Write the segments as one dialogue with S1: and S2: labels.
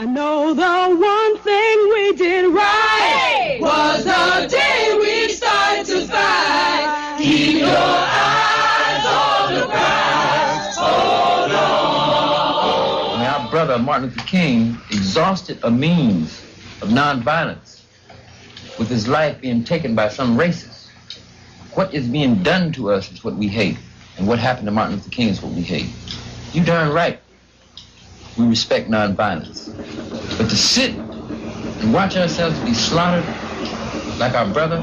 S1: I know the one thing we did right was the day we started to fight. Keep your eyes on the prize. Hold on.
S2: Our brother Martin Luther King exhausted a means of nonviolence with his life being taken by some racists. What is being done to us is what we hate, and what happened to Martin Luther King is what we hate. You darn right. We respect nonviolence. But to sit and watch ourselves be slaughtered like our brother,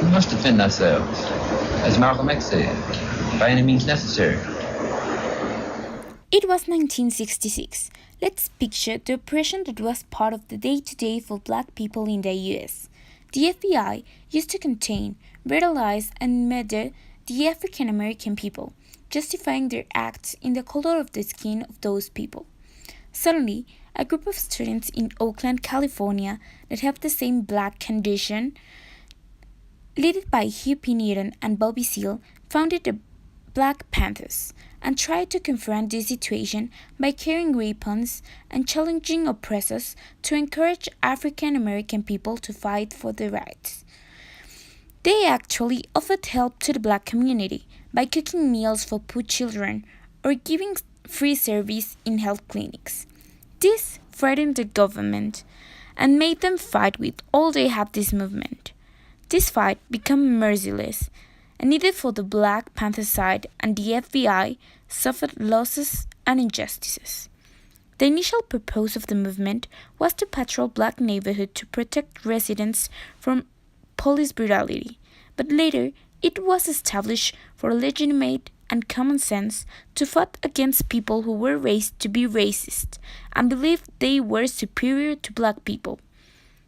S2: we must defend ourselves, as Malcolm X said, by any means necessary.
S3: It was 1966. Let's picture the oppression that was part of the day-to-day for black people in the US. The FBI used to contain, brutalize, and murder the African American people, justifying their acts in the color of the skin of those people. Suddenly, a group of students in Oakland, California that have the same black condition, led by Hugh P. Newton and Bobby Seale, founded the Black Panthers and tried to confront this situation by carrying weapons and challenging oppressors to encourage African American people to fight for their rights. They actually offered help to the black community by cooking meals for poor children or giving free service in health clinics. This frightened the government and made them fight with all they had this movement. This fight became merciless, and neither for the Black Panther side and the FBI suffered losses and injustices. The initial purpose of the movement was to patrol black neighborhoods to protect residents from police brutality, but later it was established for legitimate and common sense to fight against people who were raised to be racist and believed they were superior to black people.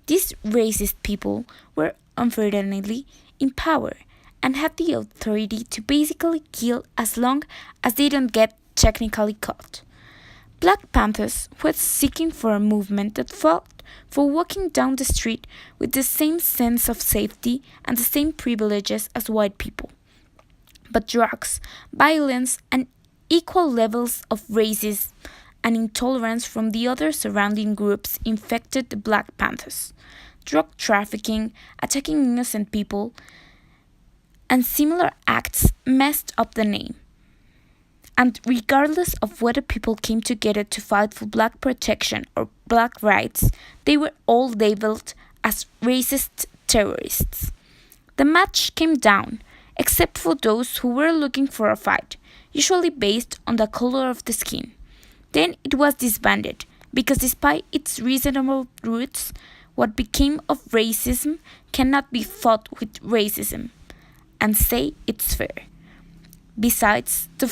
S3: These racist people were unfortunately in power and had the authority to basically kill as long as they don't get technically caught. Black Panthers were seeking for a movement that fought for walking down the street with the same sense of safety and the same privileges as white people. But drugs, violence, and equal levels of racism and intolerance from the other surrounding groups infected the Black Panthers. Drug trafficking, attacking innocent people, and similar acts messed up the name. And regardless of whether people came together to fight for black protection or black rights, they were all labeled as racist terrorists. The match came down, except for those who were looking for a fight, usually based on the color of the skin. Then it was disbanded, because despite its reasonable roots, what became of racism cannot be fought with racism, and say it's fair. Besides, the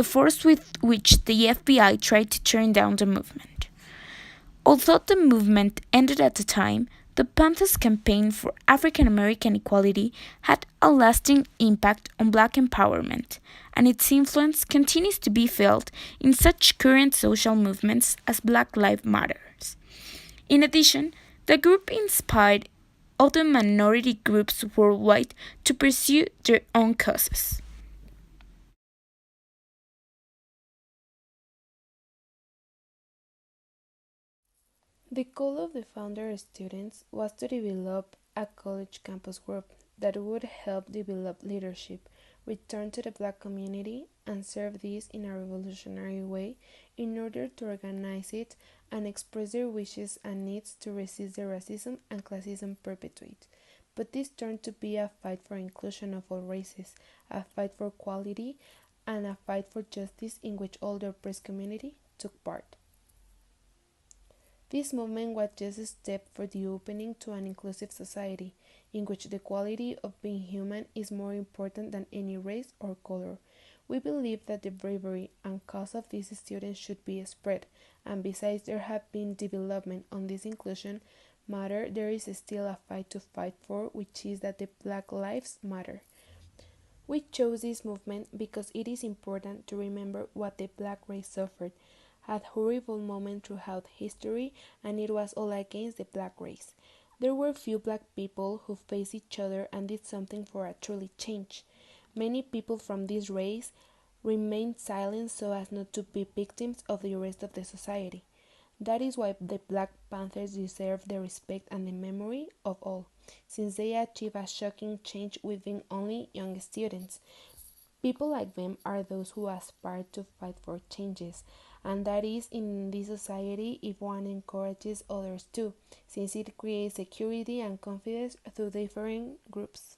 S3: force with which the FBI tried to turn down the movement. Although the movement ended at the time, the Panthers' campaign for African American equality had a lasting impact on black empowerment, and its influence continues to be felt in such current social movements as Black Lives Matter. In addition, the group inspired other minority groups worldwide to pursue their own causes.
S4: The goal of the founder students was to develop a college campus group that would help develop leadership, return to the black community, and serve this in a revolutionary way in order to organize it and express their wishes and needs to resist the racism and classism perpetuated. But this turned to be a fight for inclusion of all races, a fight for equality, and a fight for justice in which all the oppressed community took part. This movement was just a step for the opening to an inclusive society, in which the quality of being human is more important than any race or color. We believe that the bravery and cause of these students should be spread, and besides there have been development on this inclusion matter, there is still a fight to fight for, which is that the Black Lives Matter. We chose this movement because it is important to remember what the black race suffered, had horrible moments throughout history, and it was all against the black race. There were few black people who faced each other and did something for a truly change. Many people from this race remained silent so as not to be victims of the rest of the society. That is why the Black Panthers deserve the respect and the memory of all, since they achieved a shocking change within only young students. People like them are those who aspire to fight for changes, and that is in this society if one encourages others too, since it creates security and confidence through different groups.